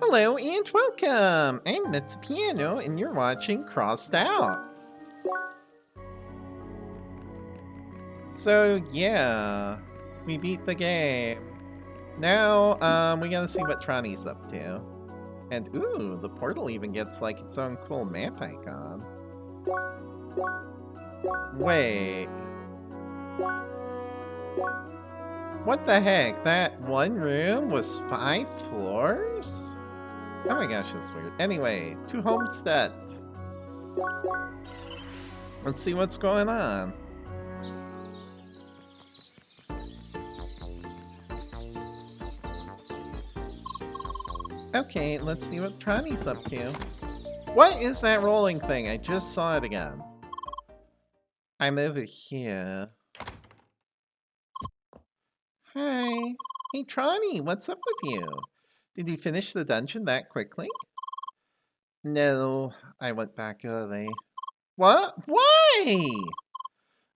Hello and welcome! I'm Piano and you're watching Crossed Out. So yeah, we beat the game. Now, we gotta see what Trani's up to. And ooh, the portal even gets like its own cool map icon. Wait. What the heck? That one room was 5 floors? Oh my gosh, that's weird. Anyway, to Homestead. Let's see what's going on. Okay, let's see what Trani's up to. What is that rolling thing? I just saw it again. I'm over here. Hi. Hey, Trani, what's up with you? Did you finish the dungeon that quickly? No, I went back early. What? Why?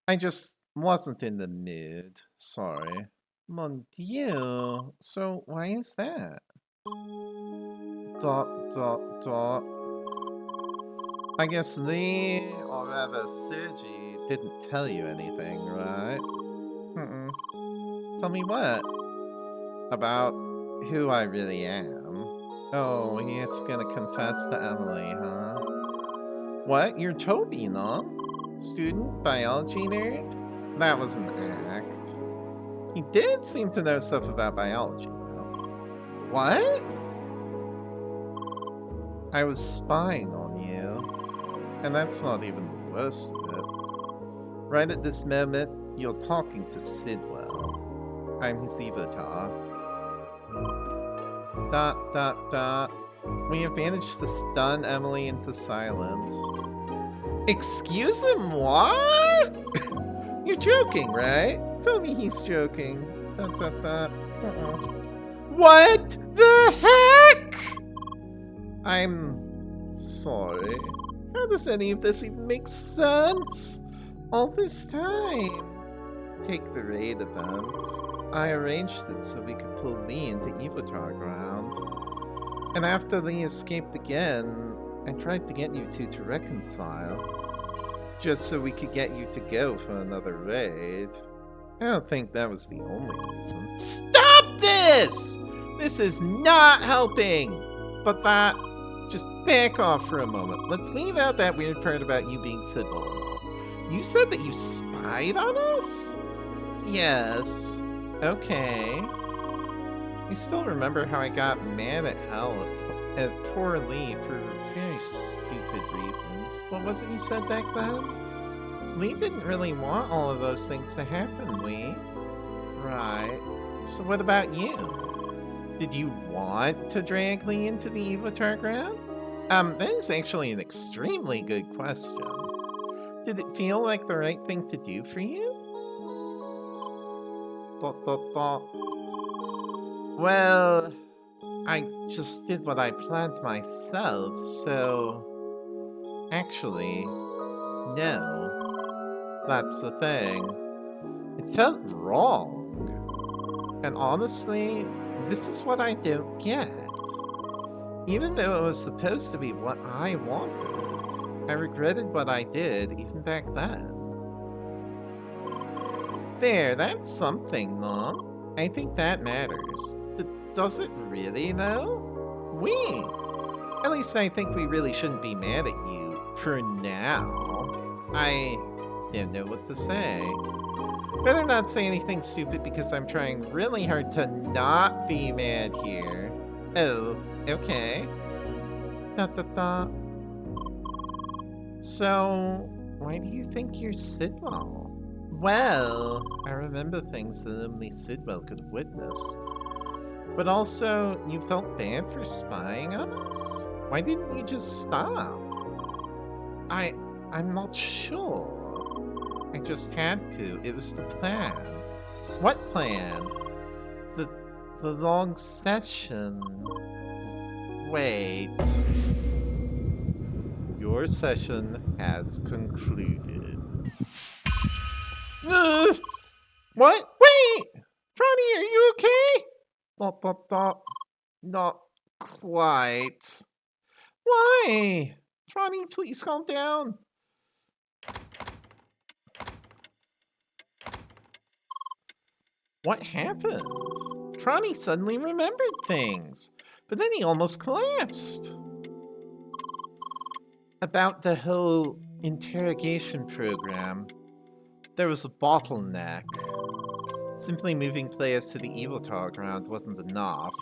I just wasn't in the mood. Sorry. Mon Dieu. So why is that? ... I guess Lee, or rather Sergi, didn't tell you anything, right? Tell me what? About who I really am. Oh, he's gonna confess to Emilie, huh? What? You're Toby, no? Student? Biology nerd? That was an act. He did seem to know stuff about biology, though. What? I was spying on you. And that's not even the worst of it. Right at this moment, you're talking to Sidwell. I'm his avatar. ... We have managed to stun Emilie into silence. Excuse him, what? You're joking, right? Tell me he's joking. ... What the heck? I'm sorry. How does any of this even make sense? All this time. Take the raid event. I arranged it so we could pull Lee into Evotar ground. And after Lee escaped again, I tried to get you two to reconcile. Just so we could get you to go for another raid. I don't think that was the only reason. Stop this! This is not helping! But that... Just back off for a moment. Let's leave out that weird part about you being Sidwell and all. You said that you spied on us? Yes. Okay. I still remember how I got mad at hell at poor Lee for very stupid reasons. What was it you said back then? Lee didn't really want all of those things to happen, Lee. Right. So what about you? Did you want to drag Lee into the Evotar ground? That is actually an extremely good question. Did it feel like the right thing to do for you? ... Well, I just did what I planned myself, so... Actually, no. That's the thing. It felt wrong. And honestly, this is what I don't get. Even though it was supposed to be what I wanted, I regretted what I did even back then. There, that's something, no? I think that matters. Does it really, though? At least I think we really shouldn't be mad at you, for now. I don't know what to say. Better not say anything stupid because I'm trying really hard to not be mad here. Oh, okay. So, why do you think you're Sidwell? Well, I remember things that only Sidwell could have witnessed. But also, you felt bad for spying on us? Why didn't you just stop? I'm not sure. I just had to. It was the plan. What plan? The long session. Wait. Your session has concluded. What? Wait! Ronnie, are you okay? Not quite. Why? Tronny, please calm down. What happened? Tronny suddenly remembered things, but then he almost collapsed. About the whole interrogation program, there was a bottleneck. Simply moving players to the Evotar ground wasn't enough.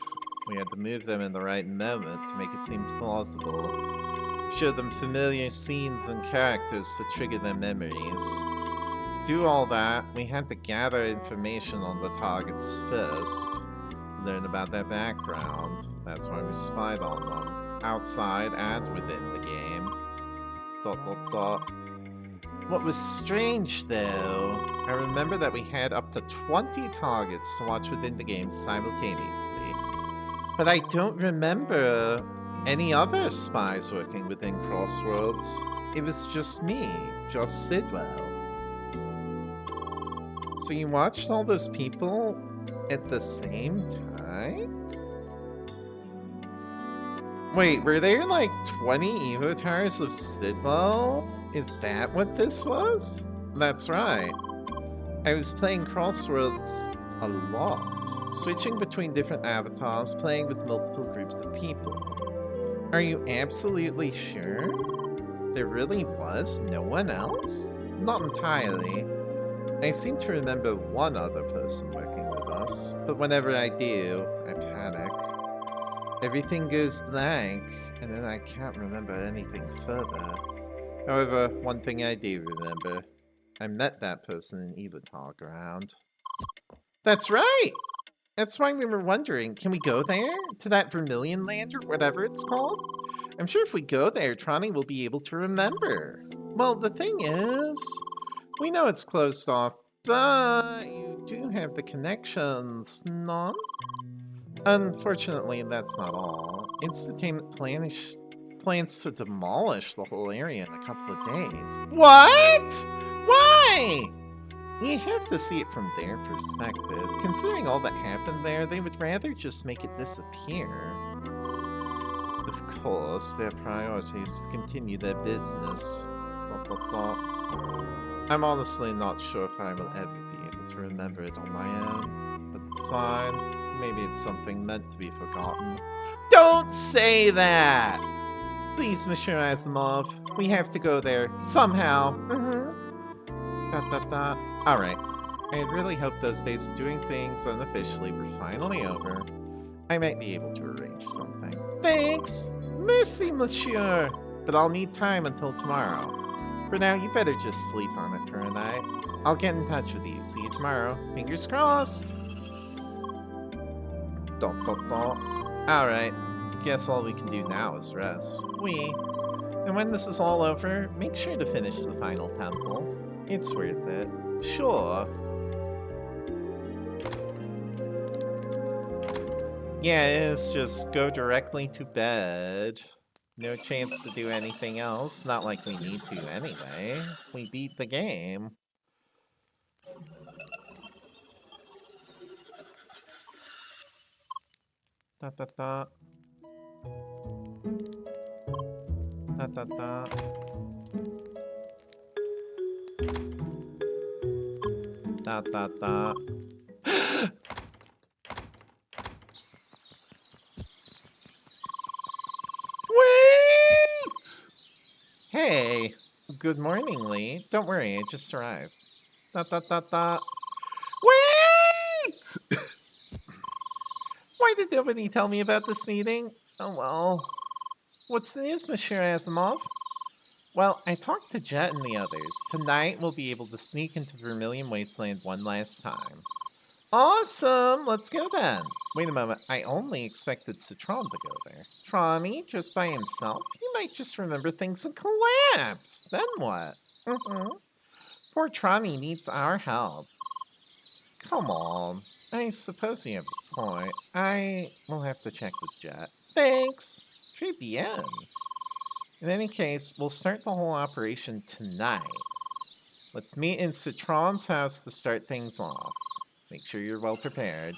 We had to move them in the right moment to make it seem plausible. Show them familiar scenes and characters to trigger their memories. To do all that, we had to gather information on the targets first. Learn about their background. That's why we spied on them. Outside and within the game. ... What was strange, though, I remember that we had up to 20 targets to watch within the game simultaneously. But I don't remember any other spies working within Crossworlds. It was just me, just Sidwell. So you watched all those people at the same time? Wait, were there like 20 Evotars of Sidwell? Is that what this was? That's right. I was playing Crossworlds a lot, switching between different avatars, playing with multiple groups of people. Are you absolutely sure? There really was no one else? Not entirely. I seem to remember one other person working with us, but whenever I do, I panic. Everything goes blank, and then I can't remember anything further. However, one thing I do remember. I met that person in Evotar Ground. That's right! That's why we were wondering, can we go there? To that Vermillion Land or whatever it's called? I'm sure if we go there, Tronny will be able to remember. Well, the thing is, we know it's closed off, but you do have the connections, none? Unfortunately, that's not all. Entertainment plans to demolish the whole area in a couple of days. What? Why? You have to see it from their perspective. Considering all that happened there, they would rather just make it disappear. Of course, their priority is to continue their business. ... I'm honestly not sure if I will ever be able to remember it on my own, but it's fine. Maybe it's something meant to be forgotten. Don't say that! Please, Monsieur Asimov, we have to go there somehow. Alright. I had really hoped those days of doing things unofficially were finally over. I might be able to arrange something. Thanks! Merci, monsieur! But I'll need time until tomorrow. For now, you better just sleep on it for a night. I'll get in touch with you. See you tomorrow. Fingers crossed! Alright. Guess all we can do now is rest. And when this is all over, make sure to finish the final temple. It's worth it. Sure. Yeah, it is. Just go directly to bed. No chance to do anything else. Not like we need to anyway. We beat the game. Da da da. Da da da. Da da da. Wait! Hey! Good morning, Lee. Don't worry, I just arrived. Da da da da. Wait! Why did nobody tell me about this meeting? Oh well. What's the news, Monsieur Asimov? Well, I talked to Jet and the others. Tonight we'll be able to sneak into Vermillion Wasteland one last time. Awesome! Let's go then. Wait a moment, I only expected Citron to go there. Tronny, just by himself? He might just remember things and collapse. Then what? Poor Tronny needs our help. Come on. I suppose you have a point. I will have to check with Jet. Thanks. Très bien. In any case, we'll start the whole operation tonight. Let's meet in Citron's house to start things off. Make sure you're well prepared.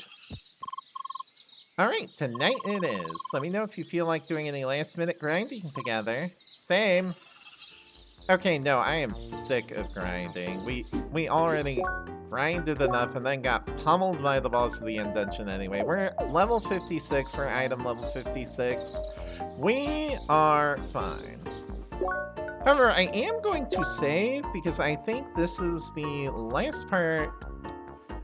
Alright, tonight it is. Let me know if you feel like doing any last-minute grinding together. Same. Okay, no, I am sick of grinding. We already grinded enough and then got pummeled by the boss of the end dungeon anyway. We're level 56, we're item level 56. We are fine. However, I am going to save because I think this is the last part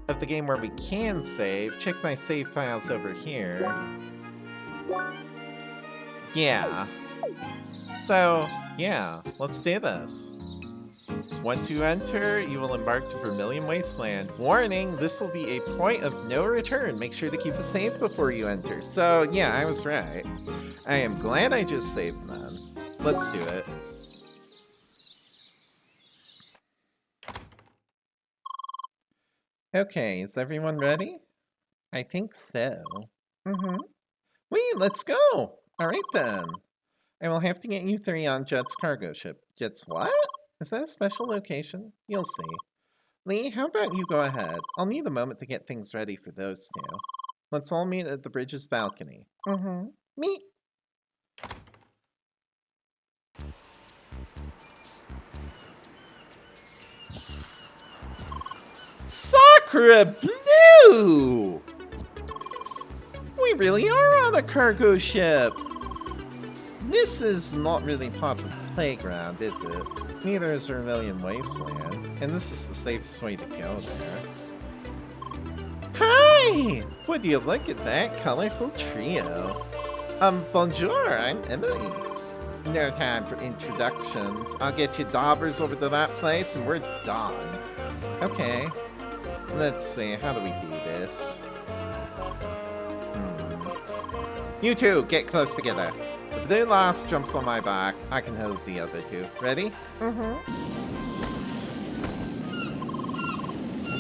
of the game where we can save. Check my save files over here. Yeah. So, yeah, let's do this. Once you enter, you will embark to Vermillion Wasteland. Warning, this will be a point of no return. Make sure to keep a save before you enter. So, yeah, I was right. I am glad I just saved them. Let's do it. Okay, is everyone ready? I think so. Wait, let's go! Alright then. I will have to get you 3 on Jet's cargo ship. Jet's what? Is that a special location? You'll see. Lee, how about you go ahead? I'll need a moment to get things ready for those 2. Let's all meet at the bridge's balcony. Meet! Sacre bleu! We really are on a cargo ship! This is not really part of the playground, is it? Neither is Vermillion Wasteland, and this is the safest way to go there. Hi! Would you look at that colorful trio? Bonjour, I'm Emilie. No time for introductions. I'll get you daubers over to that place and we're done. Okay. Let's see, how do we do this? You two, get close together. If the last jumps on my back, I can hold the other 2. Ready?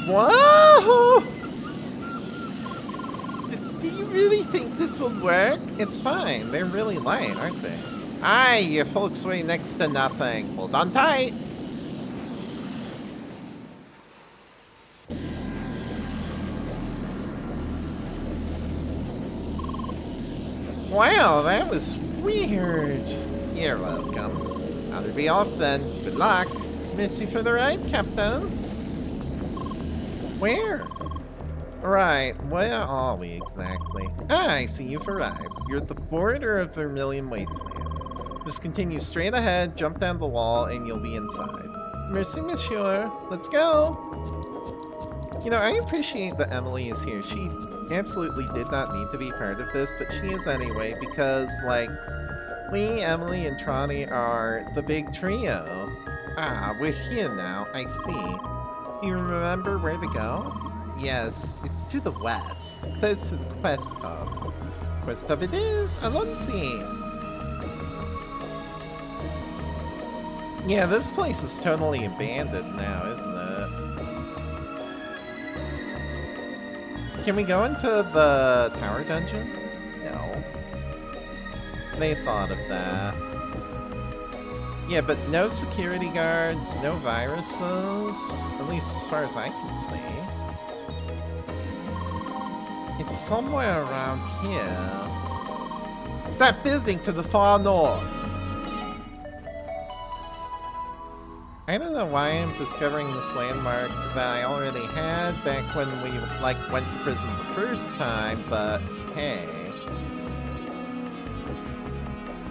Whoa! Do you really think this will work? It's fine. They're really light, aren't they? Aye, you folks weigh next to nothing. Hold on tight. Wow, that was weird. You're welcome. I'll be off then. Good luck. Miss you for the ride, Captain. Where? Right, where are we exactly? Ah, I see you've arrived. You're at the border of Vermillion Wasteland. Just continue straight ahead, jump down the wall, and you'll be inside. Merci, monsieur. Let's go! You know, I appreciate that Emilie is here. She absolutely did not need to be part of this, but she is anyway, because, like, Lea, Emilie, and Trotty are the big trio. Ah, we're here now, I see. Do you remember where to go? Yes, it's to the west, close to the quest hub. Quest hub it is, Alonzi! Yeah, this place is totally abandoned now, isn't it? Can we go into the tower dungeon? No. They thought of that. Yeah, but no security guards, no viruses, at least as far as I can see. It's somewhere around here. That building to the far north! I don't know why I'm discovering this landmark that I already had back when we, like, went to prison the first time, but hey.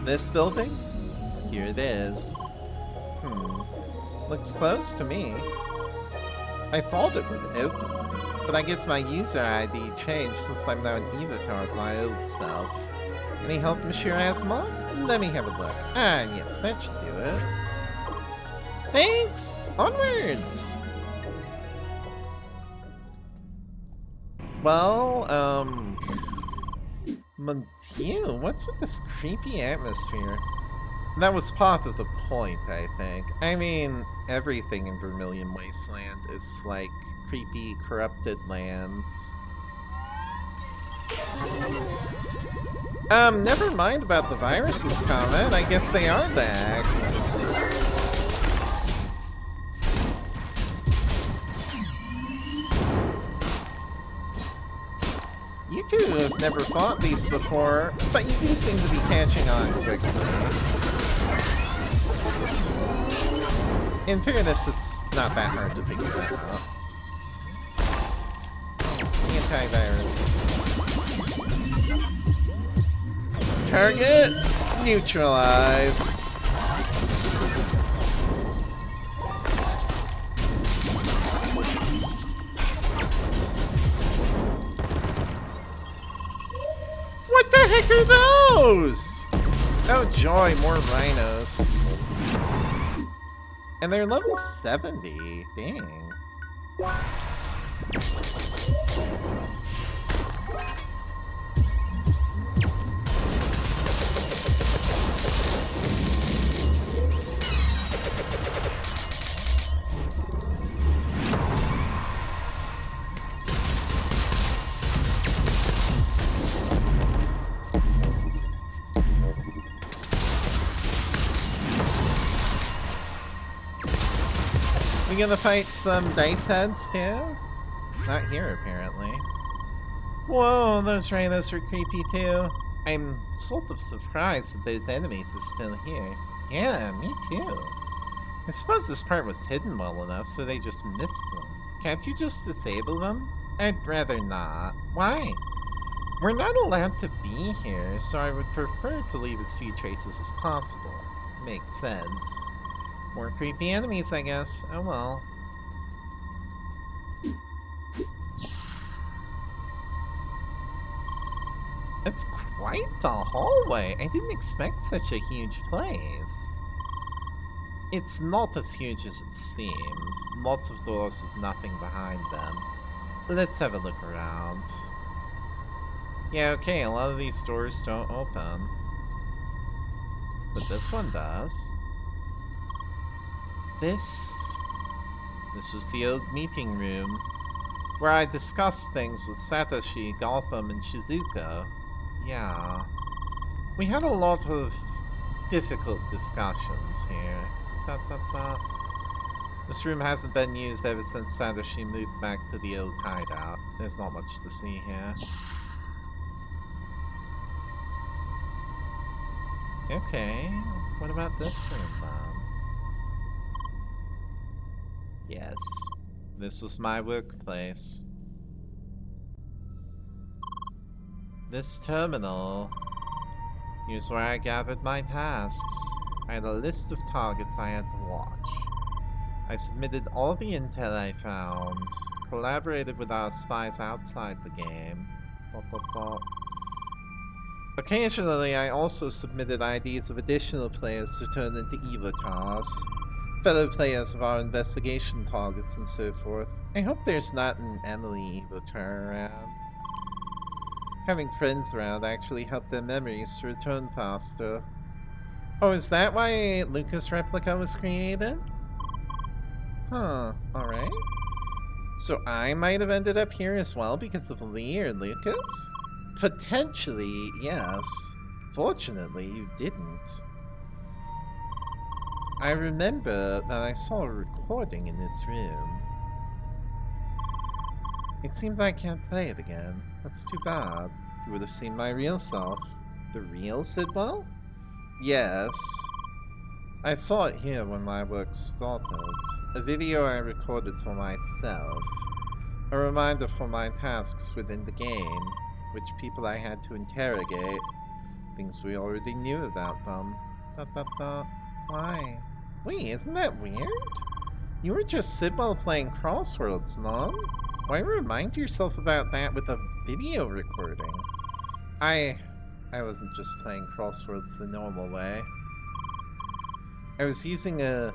This building? Here it is. Looks close to me. I thought it would open, but I guess my user ID changed since I'm now an avatar of my old self. Any help, Monsieur Asma? Let me have a look. Ah, yes, that should do it. Thanks! Onwards! Well, mon Dieu, what's with this creepy atmosphere? That was part of the point, I think. I mean, everything in Vermillion Wasteland is like creepy, corrupted lands. Never mind about the viruses comment. I guess they are back. You two have never fought these before, but you do seem to be catching on quickly. In fairness, it's not that hard to figure that out. Antivirus. Target neutralized. What the heck are those? Oh joy, more rhinos. And they're level 70. Dang. We gonna fight some dice heads too? Not here, apparently. Whoa, those rhinos are creepy too. I'm sort of surprised that those enemies are still here. Yeah, me too. I suppose this part was hidden well enough so they just missed them. Can't you just disable them? I'd rather not. Why? We're not allowed to be here, so I would prefer to leave as few traces as possible. Makes sense. More creepy enemies, I guess. Oh well. It's quite the hallway. I didn't expect such a huge place. It's not as huge as it seems. Lots of doors with nothing behind them. Let's have a look around. Yeah, okay, a lot of these doors don't open. But this one does. This was the old meeting room, where I discussed things with Satoshi, Gotham, and Shizuka. Yeah. We had a lot of difficult discussions here. This room hasn't been used ever since Satoshi moved back to the old hideout. There's not much to see here. Okay, what about this room then? Yes, this was my workplace. This terminal. Here's where I gathered my tasks. I had a list of targets I had to watch. I submitted all the intel I found, collaborated with our spies outside the game. Occasionally, I also submitted IDs of additional players to turn into avatars. Fellow players of our investigation targets and so forth. I hope there's not an Emilie avatar around. Having friends around actually helped their memories to return faster. Oh, is that why Lucas Replica was created? Huh, alright. So I might have ended up here as well because of Lea or Lucas? Potentially, yes. Fortunately, you didn't. I remember that I saw a recording in this room. It seems I can't play it again. That's too bad. You would have seen my real self. The real Sidwell? Yes. I saw it here when my work started. A video I recorded for myself. A reminder for my tasks within the game. Which people I had to interrogate. Things we already knew about them. Why? Wait, isn't that weird? You were just Sidwell playing Crosswords, no? Why remind yourself about that with a video recording? I wasn't just playing Crosswords the normal way. I was using a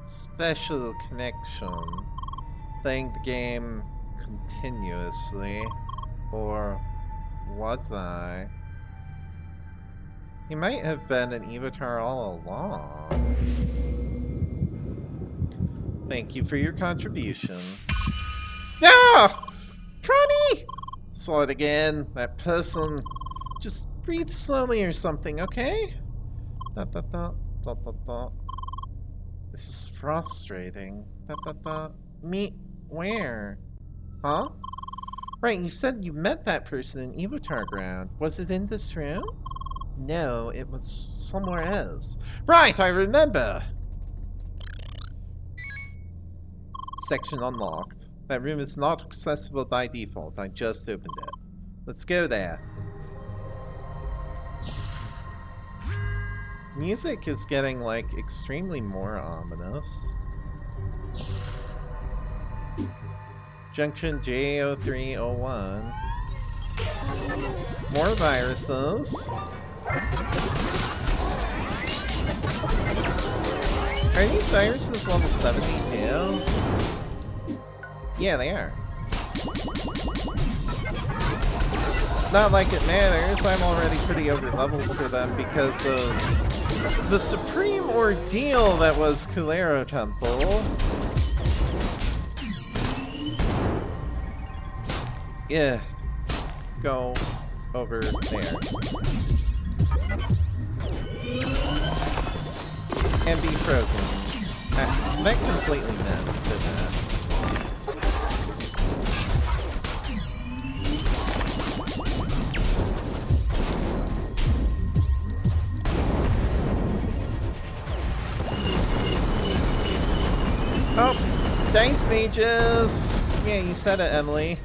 special connection. Playing the game continuously. Or was I? He might have been an avatar all along. Thank you for your contribution. Ah! Tronny! Saw it again. That person. Just breathe slowly or something, okay? This is frustrating. Me? Where? Huh? Right, you said you met that person in Evotar Ground. Was it in this room? No, it was somewhere else. Right, I remember! Section unlocked. That room is not accessible by default. I just opened it. Let's go there. Music is getting, like, extremely more ominous. Junction J0301. More viruses. Are these viruses level 72? Yeah, they are. Not like it matters, I'm already pretty over-leveled for them because of the supreme ordeal that was Kulero Temple. Yeah. Go over there. And be frozen. That completely missed, didn't it? Oh, dice mages! Yeah, you said it, Emilie.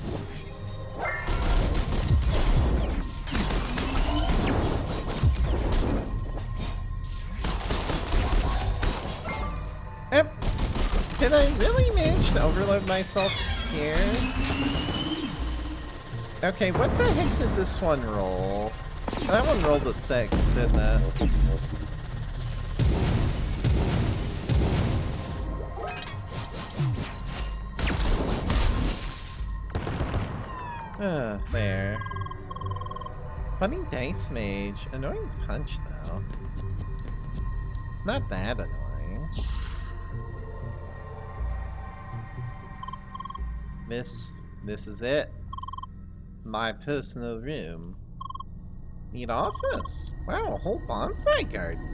Yep. Did I really manage to overload myself here? Okay, what the heck did this one roll? That one rolled a 6, didn't it? There. Funny dice mage. Annoying punch, though. Not that annoying. This is it. My personal room. Neat office. Wow, a whole bonsai garden.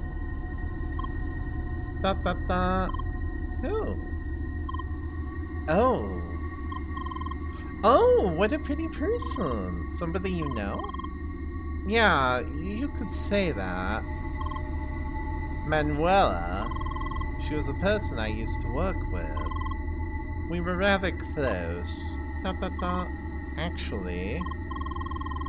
Dot dot dot. Who? Oh. Oh, what a pretty person. Somebody you know? Yeah, you could say that. Manuela. She was a person I used to work with. We were rather close. Dot dot dot. Actually,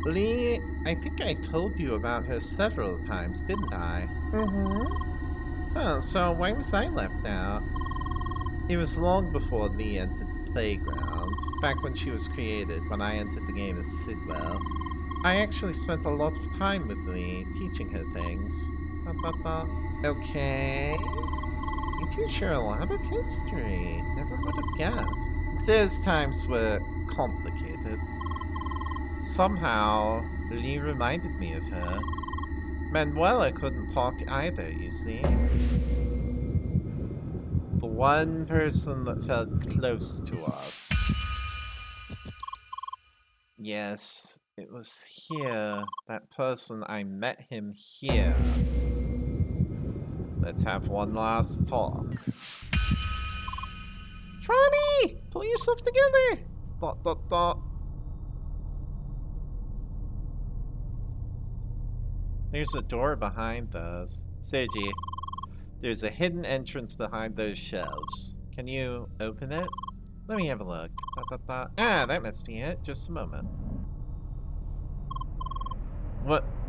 Lea, I think I told you about her several times, didn't I? Mm-hmm. Huh, so why was I left out? It was long before Lea entered the playground, back when she was created, when I entered the game as Sidwell. I actually spent a lot of time with Lea, teaching her things. Dot dot dot. Okay. You two share a lot of history. Never would have guessed. Those times were complicated. Somehow, Lea reminded me of her. Manuela couldn't talk either, you see. The one person that felt close to us. Yes, it was here. That person, I met him here. Let's have one last talk. Trani! Pull yourself together! Dot dot dot. There's a door behind us. Seiji, there's a hidden entrance behind those shelves. Can you open it? Let me have a look. Dot dot dot. Ah, that must be it. Just a moment.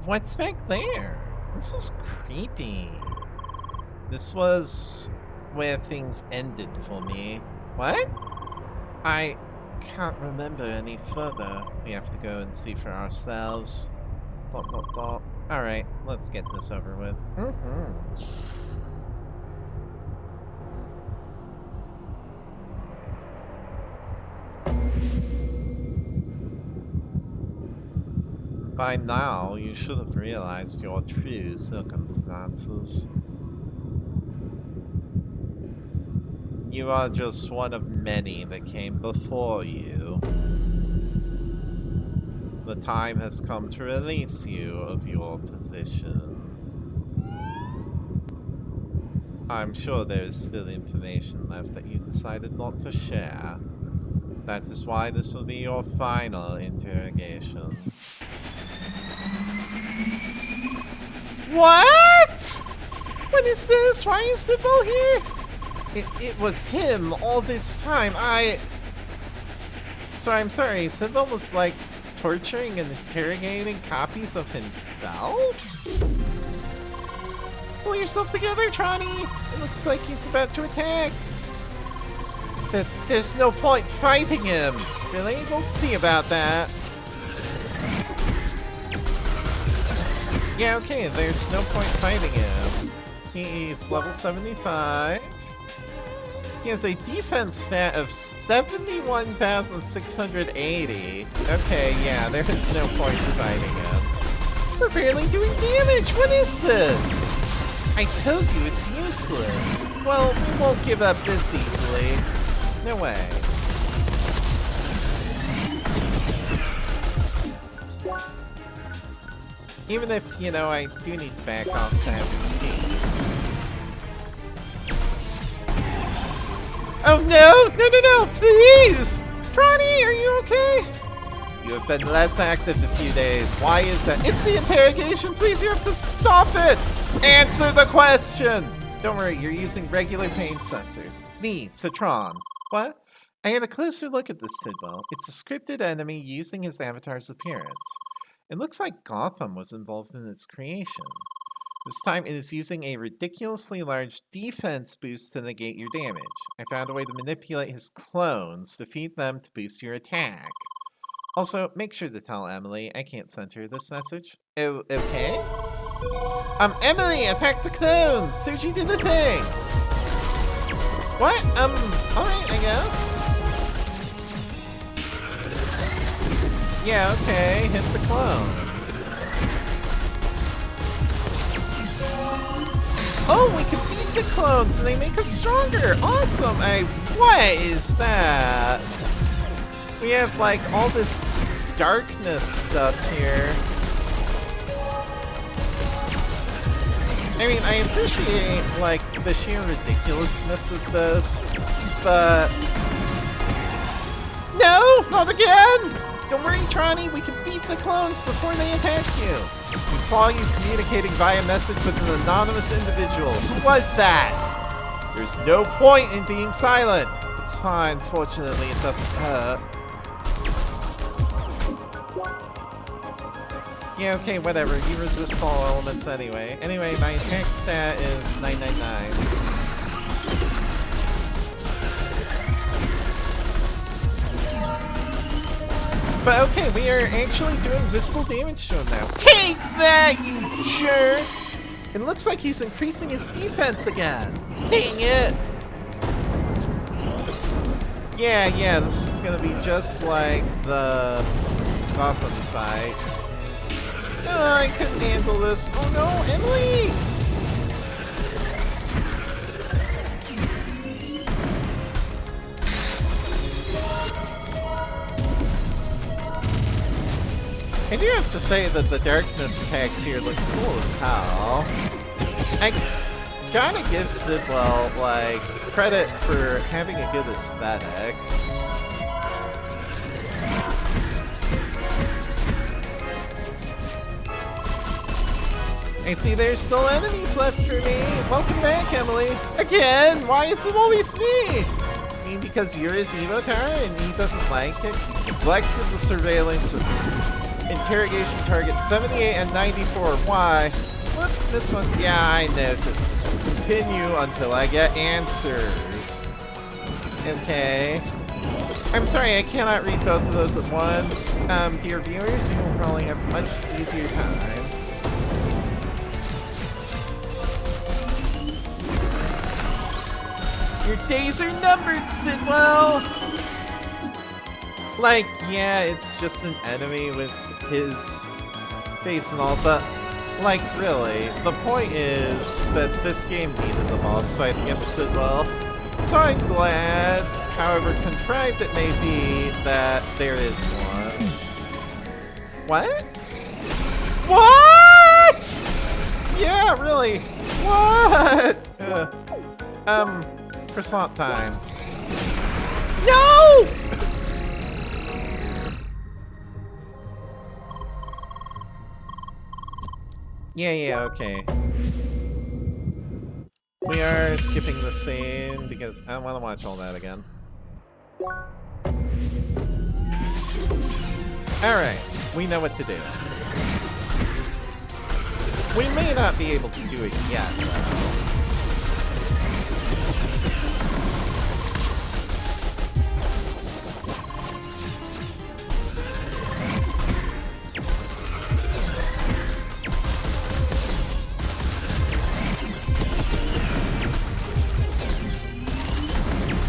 What's back there? This is creepy. This was where things ended for me. What? I can't remember any further. We have to go and see for ourselves. Dot dot dot. Alright, let's get this over with. By now, you should have realized your true circumstances. You are just one of many that came before you. The time has come to release you of your position. I'm sure there is still information left that you decided not to share. That is why this will be your final interrogation. What? What is this? Why is Sybil here? It was him all this time. I'm sorry. Sybil was like torturing and interrogating copies of himself? Pull yourself together, Tronny. It looks like he's about to attack. There's no point fighting him. Really? We'll see about that. Yeah, okay, there's no point fighting him. He's level 75. He has a defense stat of 71,680. Okay, yeah, there's no point fighting him. We're barely doing damage! What is this? I told you it's useless. Well, we won't give up this easily. No way. Even if, you know, I do need to back off to have some tea. Oh no! No, please! Tronny, are you okay? You have been less active a few days. Why is that? It's the interrogation! Please, you have to stop it! Answer the question! Don't worry, you're using regular pain sensors. Lea, Citron. What? I had a closer look at this Sidwell. It's a scripted enemy using his avatar's appearance. It looks like Gotham was involved in its creation. This time it is using a ridiculously large defense boost to negate your damage. I found a way to manipulate his clones to feed them to boost your attack. Also, make sure to tell Emilie I can't send her this message. Oh, okay? Emilie, attack the clones! Suji did the thing! What? Alright, I guess. Yeah, okay, hit the clones. Oh, we can beat the clones and they make us stronger! Awesome! What is that? We have, like, all this darkness stuff here. I mean, I appreciate, like, the sheer ridiculousness of this, but... No! Not again! Don't worry, Tronny, we can beat the clones before they attack you. We saw you communicating via message with an anonymous individual. Who was that? There's no point in being silent. It's fine, fortunately it doesn't hurt. Yeah, okay, whatever. You resist all elements anyway. Anyway, my attack stat is 999. But okay, we are actually doing visible damage to him now. Take that, you jerk! It looks like he's increasing his defense again. Dang it! Yeah, this is gonna be just like the Gotham fight. Oh, I couldn't handle this. Oh no, Emilie! I do have to say that the darkness attacks here look cool as hell. I gotta give Sidwell, like, credit for having a good aesthetic. I see there's still enemies left for me. Welcome back, Emilie. Again? Why is it always me? I mean, because you're his Evotar and he doesn't like it. He neglected the surveillance of interrogation targets 78 and 94. Why? Whoops, this one. Yeah, I noticed. This will continue until I get answers. Okay. I'm sorry, I cannot read both of those at once. Dear viewers, you will probably have a much easier time. Your days are numbered, Sidwell! Like, yeah, it's just an enemy with his face and all, but, like, really, the point is that this game needed the boss fight against Sidwell. So I'm glad, however contrived it may be, that there is one. What? What?! Yeah, really, what?! Croissant time. No! Yeah, okay. We are skipping the scene because I don't want to watch all that again. Alright, we know what to do. We may not be able to do it yet, though.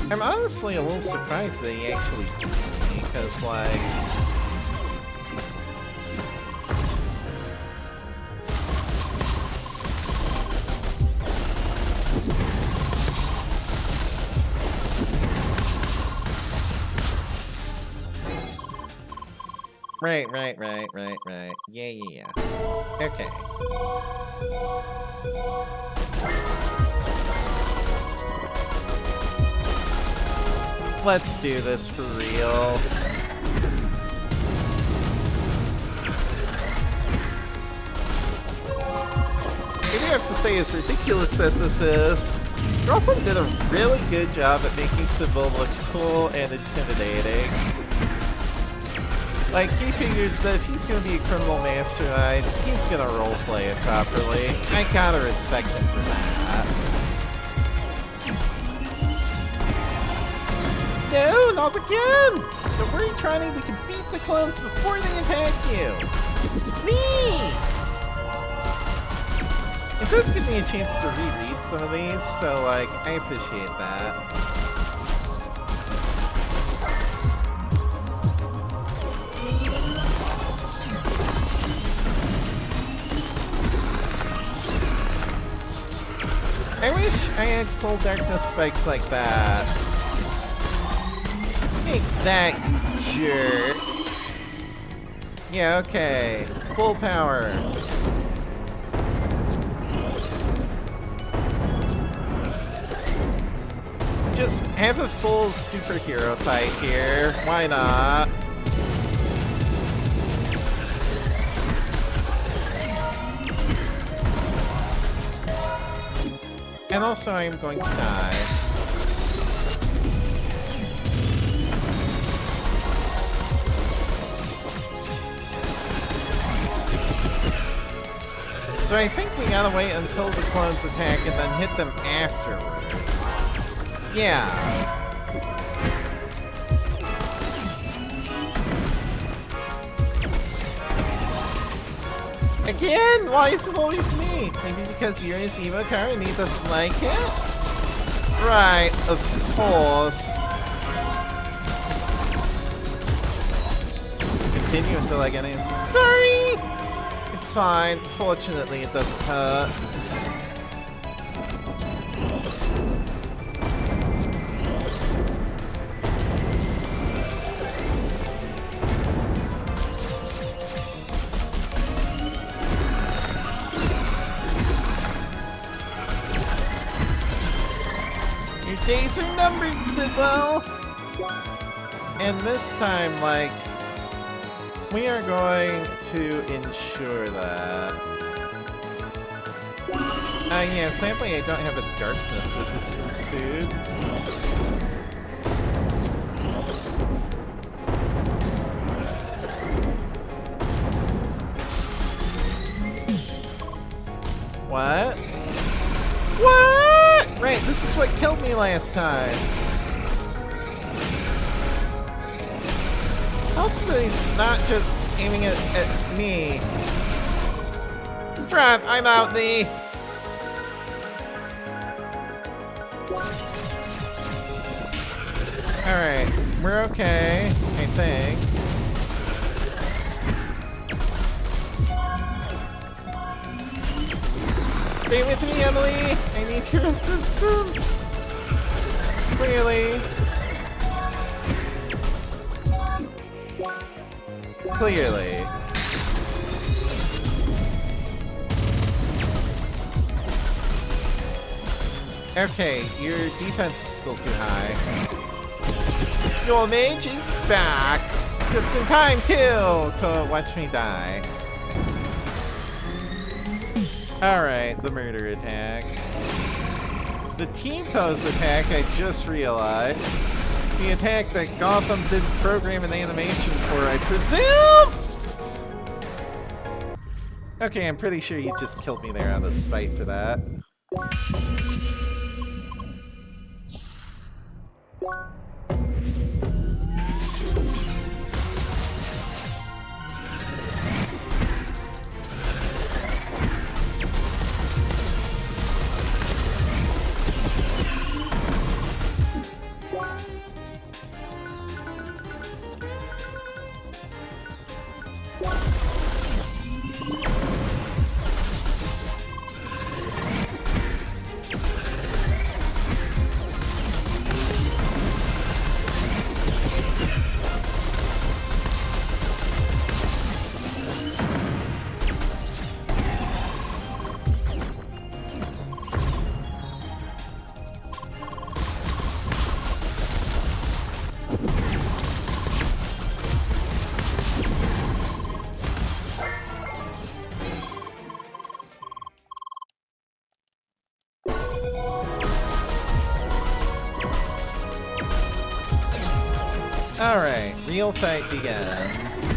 I'm honestly a little surprised that he actually beat me, because, like... Right. Yeah. Okay. Let's do this for real. I do have to say, as ridiculous as this is, Girlfriend did a really good job at making Sybil look cool and intimidating. Like, he figures that if he's gonna be a criminal mastermind, he's gonna roleplay it properly. I gotta respect him for that. No, not again! Don't worry, Tronny, we can beat the clones before they attack you! Neat! It does give me a chance to reread some of these, so, like, I appreciate that. I wish I had cold darkness spikes like that. Take that, you jerk. Yeah, okay. Full power. Just have a full superhero fight here. Why not? And also, I am going to die. So I think we gotta wait until the clones attack and then hit them afterward. Yeah. Again? Why is it always me? Maybe because you're his emotar and he doesn't like it? Right, of course. Continue until I get an answer. Sorry! It's fine. Fortunately, it doesn't hurt. Days are numbered, Sybil! And this time, like, we are going to ensure that. Yeah, sadly I don't have a darkness resistance food. What? What? Right, this is what killed me last time. Helps that he's not just aiming it at me. Crap, I'm out, Lee. Alright, we're okay, I think. Stay with me, Emily! I need your assistance! Clearly. Clearly. Okay, your defense is still too high. Your mage is back! Just in time, too, to watch me die. Alright, the murder attack. The T-pose attack, I just realized. The attack that Gotham didn't program an animation for, I presume? Okay, I'm pretty sure he just killed me there out of spite for that. Alright, real fight begins.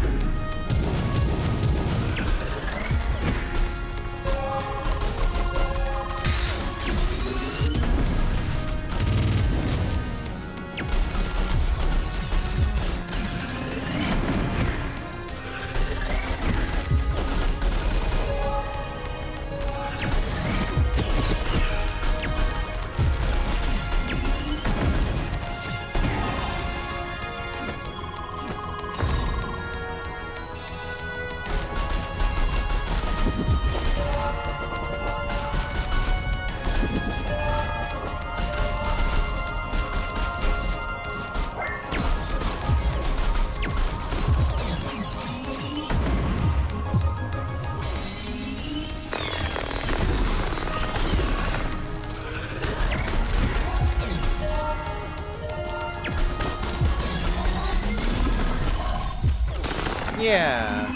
Yeah.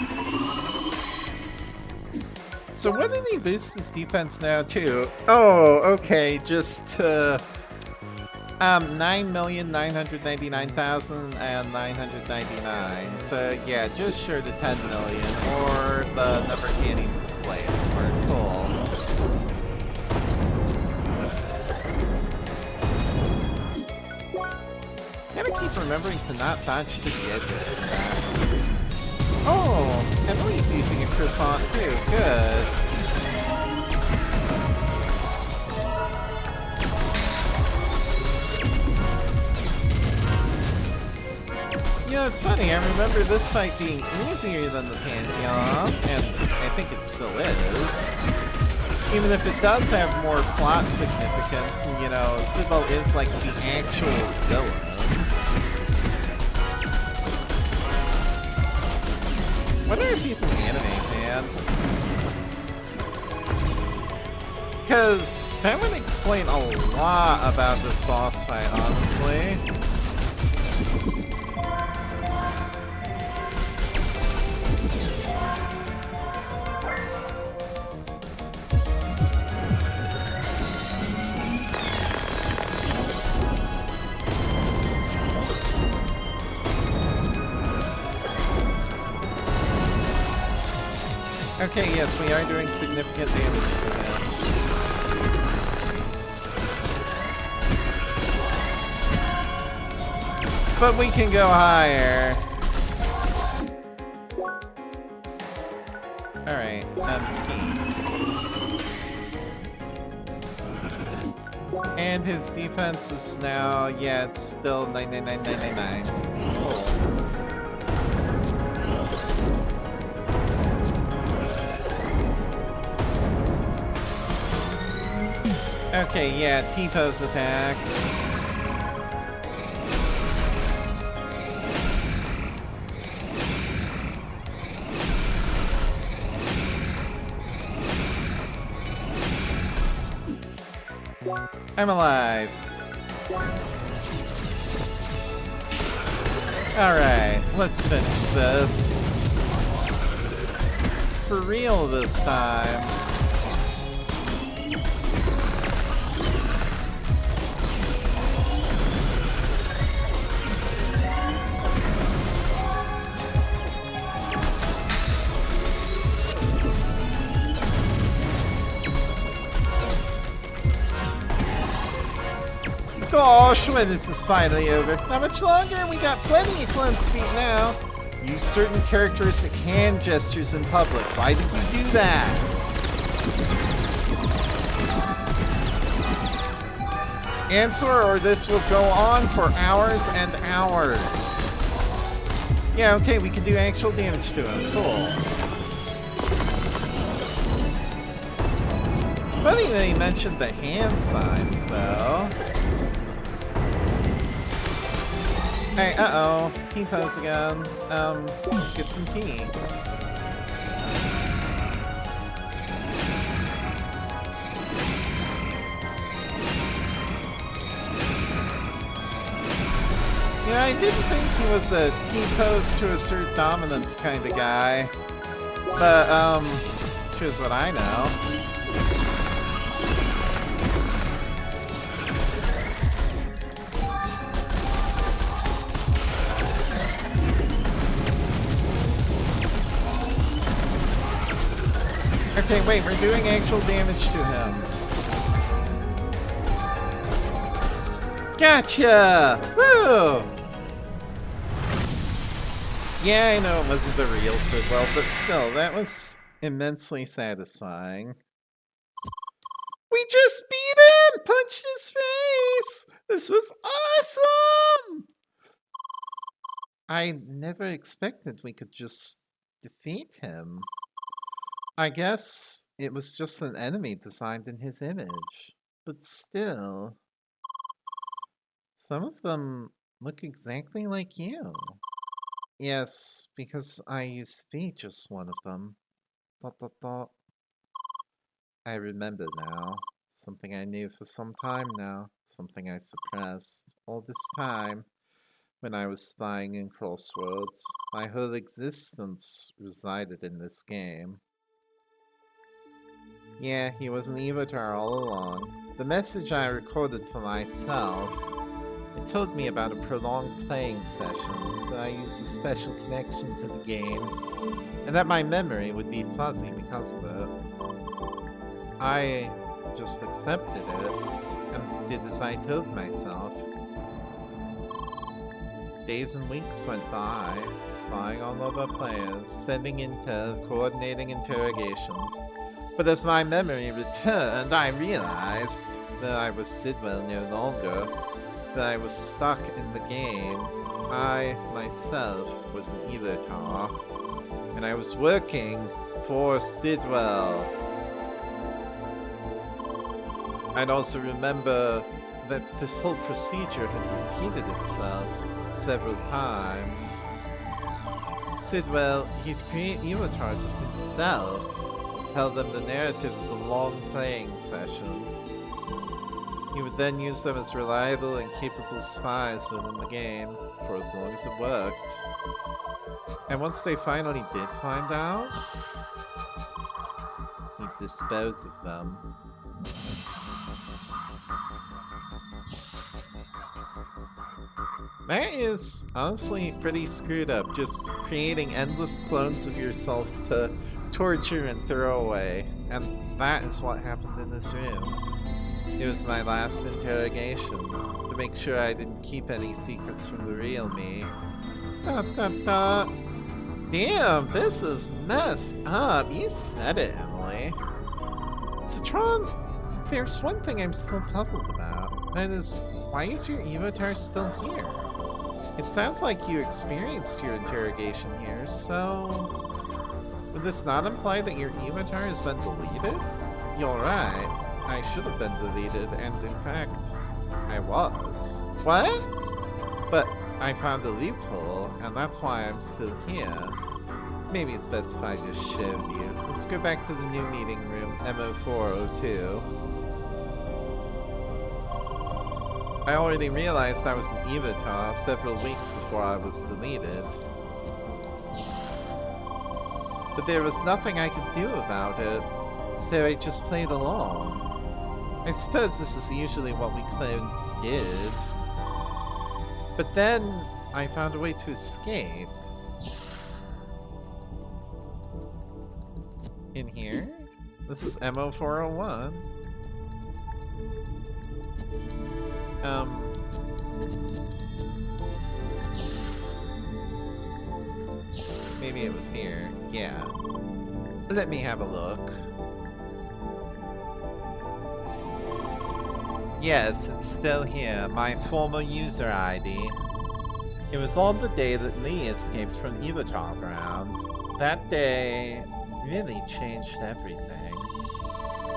So what did he boost his defense now to? Oh, okay, just to 9,999,999. So yeah, just short of 10 million, or the number can't even display anymore. Cool. Gotta keep remembering to not dodge to the edges for that. Oh, Emily's using a croissant too. Good. You know, it's funny, I remember this fight being easier than the Pantheon, and I think it still is. Even if it does have more plot significance, and you know, Sybil is like the actual villain. I wonder if he's an anime fan. Because that would explain a lot about this boss fight, honestly. Okay, yes, we are doing significant damage to him. But we can go higher. Alright, and his defense is now, yeah, it's still 999,999. Cool. Okay, yeah, T-pose attack. I'm alive. Alright, let's finish this. For real this time. gosh, when is this finally over? Not much longer, we got plenty of clone speed now. Use certain characteristic hand gestures in public. Why did you do that? Answer or this will go on for hours and hours. Yeah, okay, we can do actual damage to him. Cool. Funny that he mentioned the hand signs, though. Hey, uh-oh. T-pose again. Let's get some tea. Yeah, I didn't think he was a T-pose to assert dominance kind of guy. But, here's what I know. Okay, wait, we're doing actual damage to him. Gotcha! Woo! Yeah, I know it wasn't the real Sidwell, but still, that was immensely satisfying. We just beat him! Punched his face! This was awesome! I never expected we could just defeat him. I guess it was just an enemy designed in his image. But still, some of them look exactly like you. Yes, because I used to be just one of them. ... I remember now. Something I knew for some time now. Something I suppressed. All this time, when I was spying in Crossroads, my whole existence resided in this game. Yeah, he was an Evotar all along. The message I recorded for myself, it told me about a prolonged playing session, that I used a special connection to the game, and that my memory would be fuzzy because of it. I just accepted it, and did as I told myself. Days and weeks went by, spying on other players, sending intel, coordinating interrogations. But as my memory returned, I realized that I was Sidwell no longer, that I was stuck in the game. I, myself, was an Evotar, and I was working for Sidwell. I'd also remember that this whole procedure had repeated itself several times. Sidwell, he'd create Evotars of himself, tell them the narrative of the long playing session. He would then use them as reliable and capable spies within the game, for as long as it worked. And once they finally did find out, he'd dispose of them. That is honestly pretty screwed up, just creating endless clones of yourself to torture and throw away. And that is what happened in this room. It was my last interrogation, to make sure I didn't keep any secrets from the real me. Damn, this is messed up. You said it, Emily. Citron, there's one thing I'm still puzzled about. That is, why is your Evotar still here? It sounds like you experienced your interrogation here, so... would this not imply that your Evotar has been deleted? You're right. I should have been deleted, and in fact, I was. What? But I found a loophole, and that's why I'm still here. Maybe it's best if I just showed you. Let's go back to the new meeting room, MO402. I already realized I was an Evotar several weeks before I was deleted. But there was nothing I could do about it, so I just played along. I suppose this is usually what we clones did. But then, I found a way to escape. In here? This is MO401. Maybe it was here. Yeah. Let me have a look. Yes, it's still here. My former user ID. It was on the day that Lea escaped from the Evotar ground. That day really changed everything.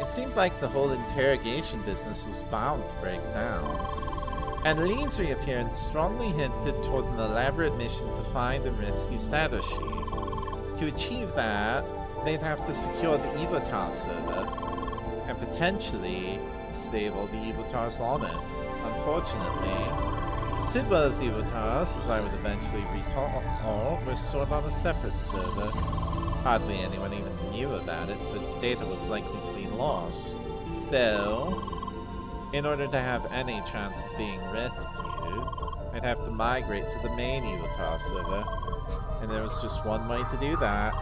It seemed like the whole interrogation business was bound to break down. And Lee's reappearance strongly hinted toward an elaborate mission to find and rescue Satoshi. To achieve that, they'd have to secure the Evotar server, and potentially stable the Evotars on it. Unfortunately, Sidwell's Evotars, as I would eventually recall, were stored on a separate server. Hardly anyone even knew about it, so its data was likely to be lost. So, in order to have any chance of being rescued, I'd have to migrate to the main Evotar server. And there was just one way to do that.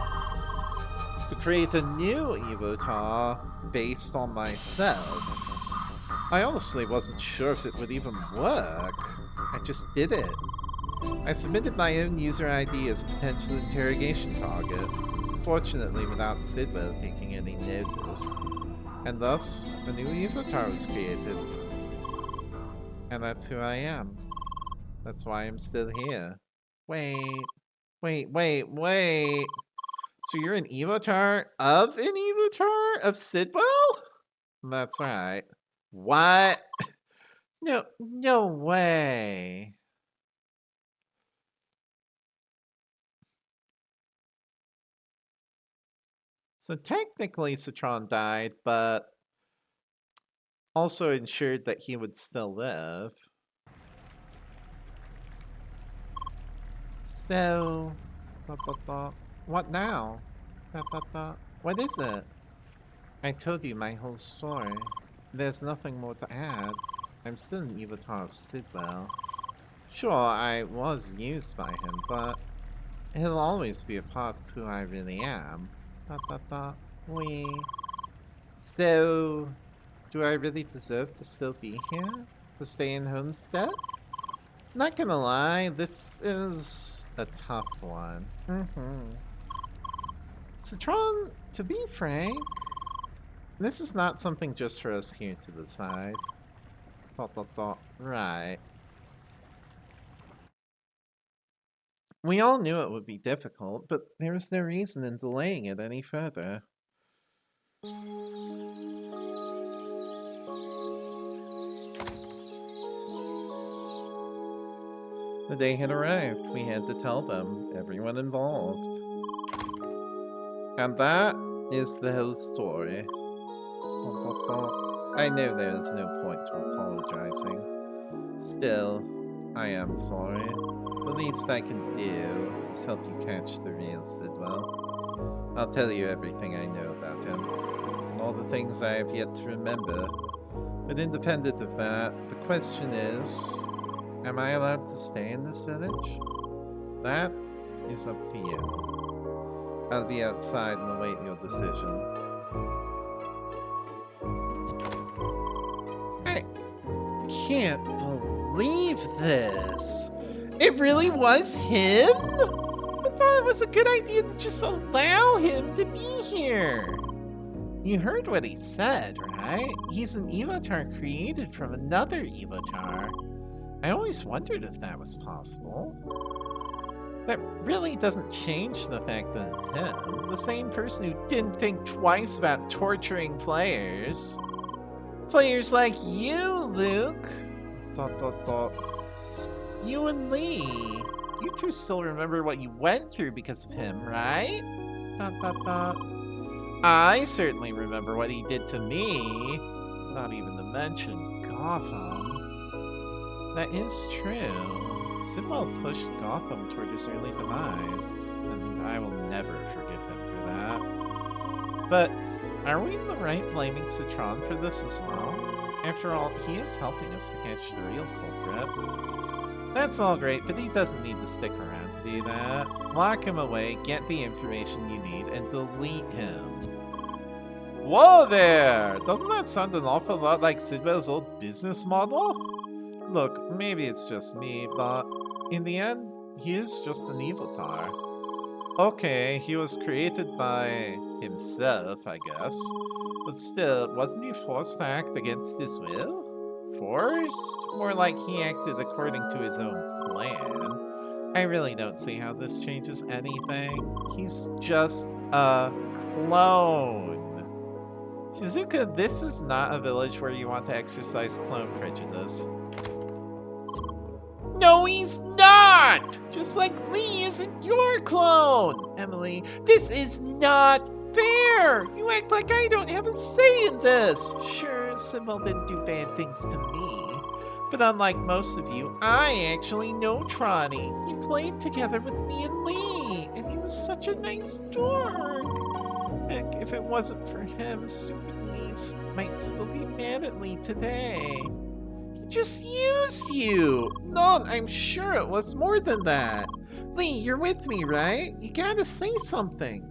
To create a new Evotar based on myself. I honestly wasn't sure if it would even work. I just did it. I submitted my own user ID as a potential interrogation target, fortunately without Sidwell taking any notice. And thus, a new Evotar was created. And that's who I am. That's why I'm still here. Wait. So you're an Evotar of an Evotar of Sidwell? That's right. What? No way. So technically Citron died, but also ensured that he would still live. So, what now? What is it? I told you my whole story. There's nothing more to add. I'm still an Evotar of Sidwell. Sure, I was used by him, but he'll always be a part of who I really am. So, do I really deserve to still be here? To stay in Homestead? Not gonna lie, this is a tough one. Citron, to be frank, this is not something just for us here to decide. Right. We all knew it would be difficult, but there was no reason in delaying it any further. The day had arrived. We had to tell them, everyone involved. And that is the whole story. I know there is no point to apologizing. Still, I am sorry. The least I can do is help you catch the real Sidwell. I'll tell you everything I know about him, and all the things I have yet to remember. But independent of that, the question is, am I allowed to stay in this village? That is up to you. I'll be outside and await your decision. I can't believe this! It really was him? I thought it was a good idea to just allow him to be here. You heard what he said, right? He's an Evotar created from another Evotar. I always wondered if that was possible. That really doesn't change the fact that it's him. The same person who didn't think twice about torturing players. Players like you, Luke. ... You and Lee. You two still remember what you went through because of him, right? ... I certainly remember what he did to me. Not even to mention Gotham. That is true. Sidwell pushed Gotham toward his early demise, and I will never forgive him for that. But are we in the right blaming Citron for this as well? After all, he is helping us to catch the real culprit. That's all great, but he doesn't need to stick around to do that. Lock him away, get the information you need, and delete him. Whoa there! Doesn't that sound an awful lot like Sidwell's old business model? Look, maybe it's just me, but in the end, he is just an evotar. Okay, he was created by himself, I guess. But still, wasn't he forced to act against his will? Forced? More like he acted according to his own plan. I really don't see how this changes anything. He's just a clone. Shizuka, this is not a village where you want to exercise clone prejudice. No, he's not! Just like Lea isn't your clone! Emilie, this is not fair! You act like I don't have a say in this! Sure, Sybil didn't do bad things to me. But unlike most of you, I actually know Trani. He played together with me and Lea, and he was such a nice dork. Heck, if it wasn't for him, stupid Lea might still be mad at Lea today. Just use you! No, I'm sure it was more than that. Lea, you're with me, right? You gotta say something.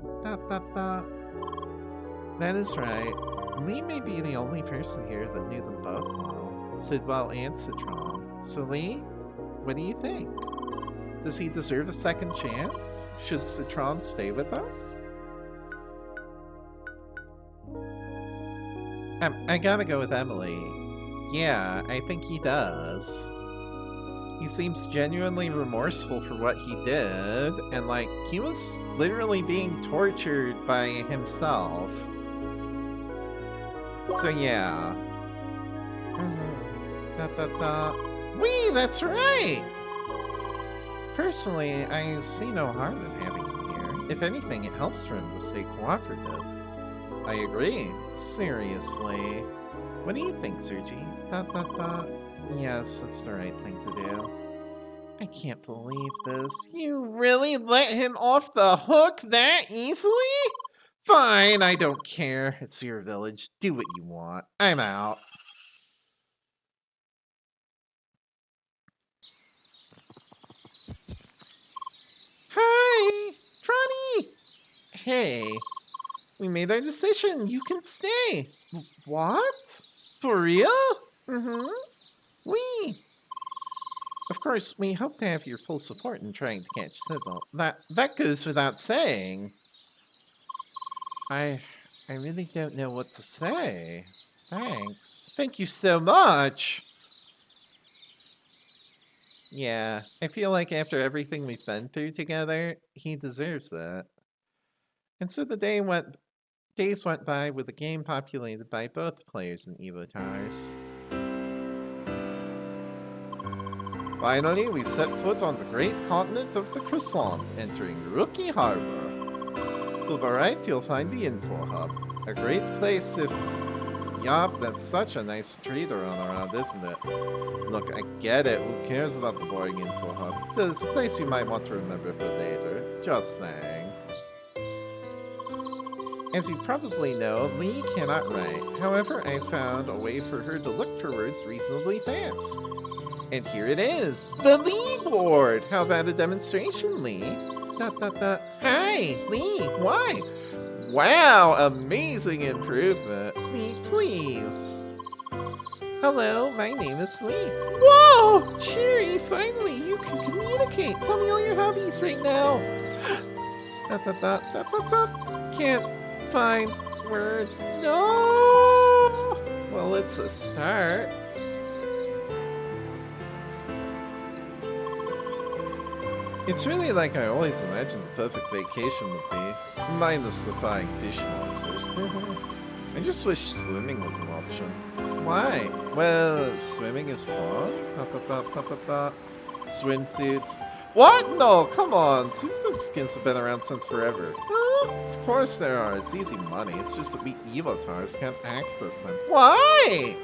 That is right. Lea may be the only person here that knew them both well. Sidwell and Citron. So Lea, what do you think? Does he deserve a second chance? Should Citron stay with us? I gotta go with Emilie. Yeah, I think he does. He seems genuinely remorseful for what he did, and like, he was literally being tortured by himself. So yeah. Wee, that's right! Personally, I see no harm in having him here. If anything, it helps for him to stay cooperative. I agree. Seriously. What do you think, Sergi? Yes, it's the right thing to do. I can't believe this. You really let him off the hook that easily? Fine, I don't care. It's your village. Do what you want. I'm out. Hi! Trani! Hey. We made our decision. You can stay. What? For real? Mm-hmm. We. Of course, we hope to have your full support in trying to catch Sybil. That goes without saying. I really don't know what to say. Thanks. Thank you so much. Yeah, I feel like after everything we've been through together, he deserves that. And so the days went by with a game populated by both players and Evotars. Finally, we set foot on the great continent of the Croissant, entering Rookie Harbor. To the right, you'll find the Info Hub. A great place if... Yup, that's such a street street around, isn't it? Look, I get it. Who cares about the boring Info Hub? Still, it's a place you might want to remember for later. Just saying. As you probably know, Lea cannot write. However, I found a way for her to look for words reasonably fast. And here it is, the Lea board! How about a demonstration, Lea? Hi, Lea, why? Wow, amazing improvement. Lea, please. Hello, my name is Lea. Whoa, Sherry, finally, you can communicate. Tell me all your hobbies right now. Can't find words. No! Well, it's a start. It's really like I always imagined the perfect vacation would be, minus the flying fish monsters. I just wish swimming was an option. Why? Well, swimming is fun. Swimsuits. What? No, come on. Swimsuit skins have been around since forever. Of course there are. It's easy money. It's just that we Evotars can't access them. Why?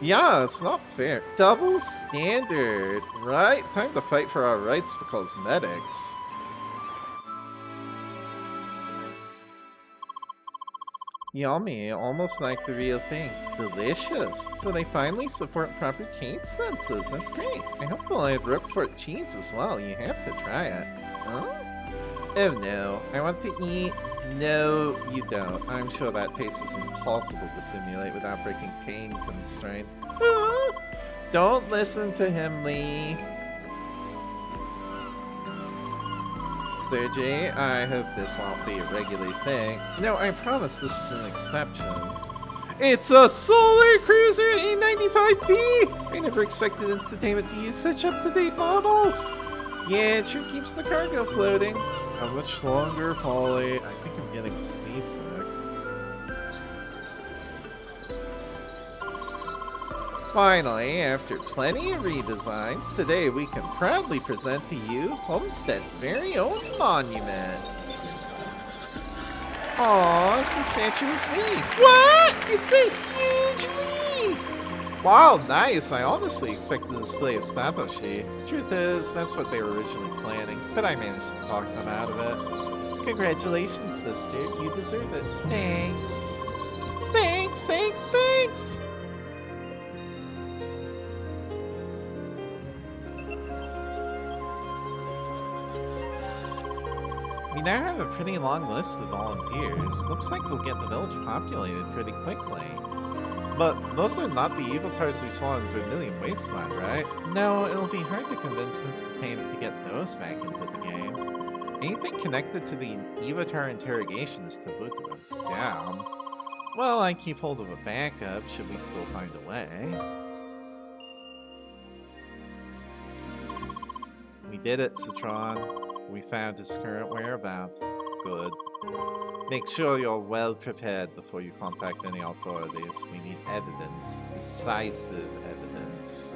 Yeah, it's not fair. Double standard, right? Time to fight for our rights to cosmetics. Yummy, almost like the real thing. Delicious. So they finally support proper taste senses. That's great. I hope they'll add Roquefort cheese as well. You have to try it. Huh? Oh no, I want to eat. No, you don't. I'm sure that taste is impossible to simulate without breaking pain constraints. Don't listen to him, Lee. Sergey, I hope this won't be a regular thing. No, I promise this is an exception. It's a solar cruiser A95P! I never expected Instantainment to use such up-to-date models. Yeah, it sure keeps the cargo floating. How much longer, Polly? I think I'm getting seasick. Finally, after plenty of redesigns, today we can proudly present to you Homestead's very own monument. Aw, it's a statue of Lee. What? It's a huge Lee! Wow, nice. I honestly expected a display of Satoshi. Truth is, that's what they were originally planning, but I managed to talk them out of it. Congratulations, sister. You deserve it. Thanks. Thanks, thanks, thanks! We now have a pretty long list of volunteers. Looks like we'll get the village populated pretty quickly. But those are not the Eviltars we saw in Vermillion Wasteland, right? No, it'll be hard to convince Instantainment to get those back into the game. Anything connected to the Evitar interrogation is taboo to them down. Well, I keep hold of a backup should we still find a way. We did it, Citron. We found his current whereabouts. Good. Make sure you're well prepared before you contact any authorities. We need evidence. Decisive evidence.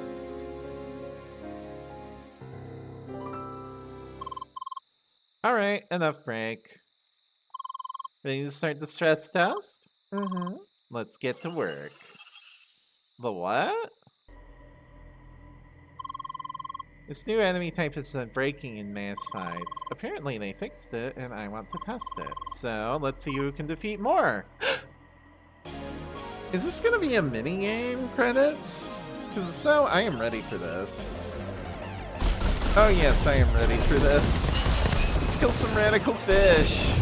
Alright, enough break. Ready to start the stress test? Mm-hmm. Let's get to work. The what? This new enemy type has been breaking in mass fights. Apparently they fixed it, and I want to test it. So, let's see who can defeat more! Is this gonna be a mini-game, credits? Because if so, I am ready for this. Oh yes, I am ready for this. Let's kill some radical fish!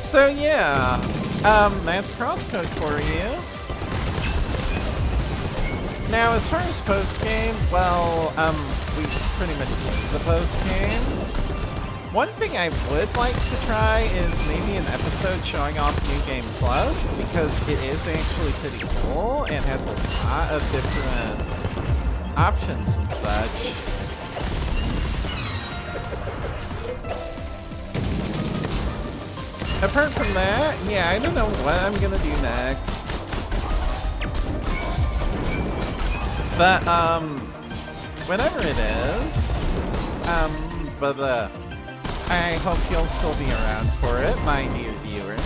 So yeah, that's CrossCode for you. Now as far as post-game, well, we pretty much did the post-game. One thing I would like to try is maybe an episode showing off New Game Plus, because it is actually pretty cool and has a lot of different options and such. Apart from that, yeah, I don't know what I'm gonna do next. But, whatever it is, I hope you'll still be around for it, my dear viewers.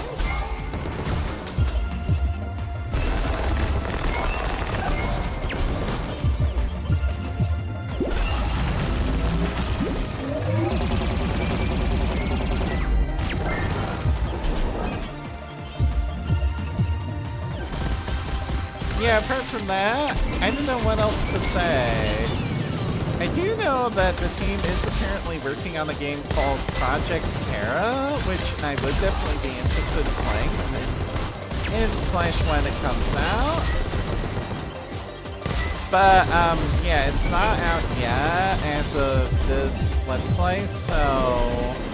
Yeah, apart from that, I don't know what else to say. I do know that the team is apparently working on a game called Project Terra, which I would definitely be interested in playing if/when it comes out. But, yeah, it's not out yet as of this Let's Play, so...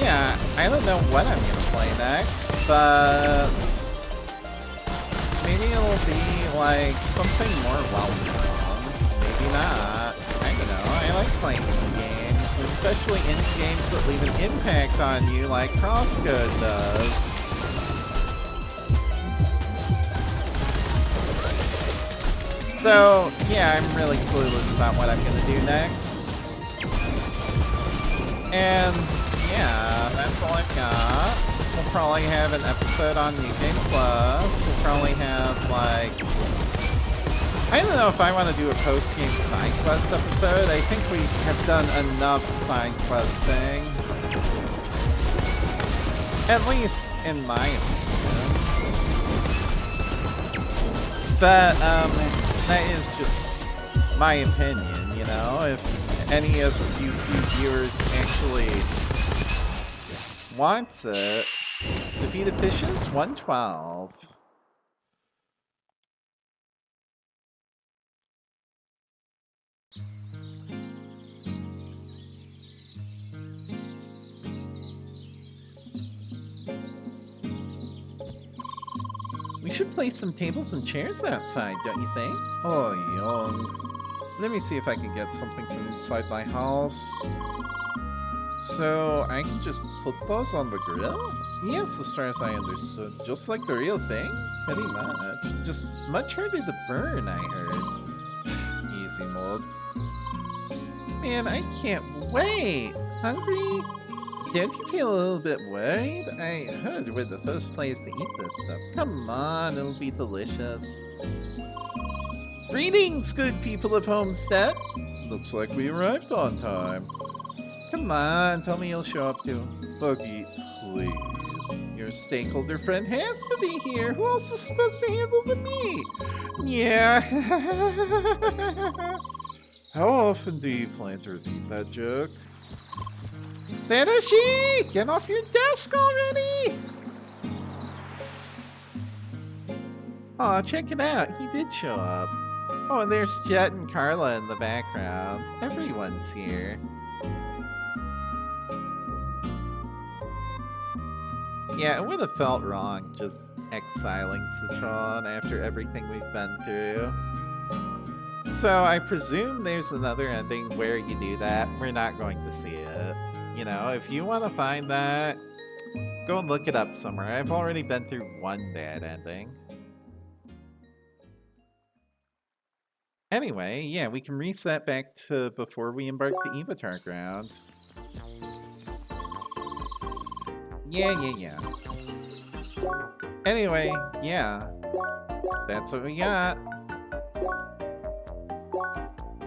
yeah, I don't know what I'm gonna play next, but maybe it'll be like something more well-known. Maybe not. I don't know. I like playing indie games, especially indie games that leave an impact on you like CrossCode does. So, yeah, I'm really clueless about what I'm gonna do next. And yeah, that's all I've got. We'll probably have an episode on New Game Plus. We'll probably have, like... I don't know if I want to do a post-game side quest episode. I think we have done enough side questing. At least in my opinion. But, that is just my opinion, you know? If any of you viewers actually wants it. Defeated fishes, 112. We should place some tables and chairs outside, don't you think? Oh, young. Let me see if I can get something from inside my house. So, I can just put those on the grill? Yes, as far as I understood. Just like the real thing? Pretty much. Just much harder to burn, I heard. Easy mode. Man, I can't wait! Hungry? Don't you feel a little bit worried? I heard we're the first place to eat this stuff. Come on, it'll be delicious. Greetings, good people of Homestead! Looks like we arrived on time. Come on, tell me you'll show up too. Buggy, please. Your stakeholder friend has to be here. Who else is supposed to handle the meat? Yeah. How often do you plan to repeat that joke? Tadashi! Get off your desk already! Aw, check it out. He did show up. Oh, and there's Jet and Carla in the background. Everyone's here. Yeah, it would have felt wrong just exiling Citron after everything we've been through. So I presume there's another ending where you do that. We're not going to see it. You know, if you want to find that, go and look it up somewhere. I've already been through one bad ending. Anyway, yeah, we can reset back to before we embark the Avatar ground. Yeah. Anyway, yeah. That's what we got.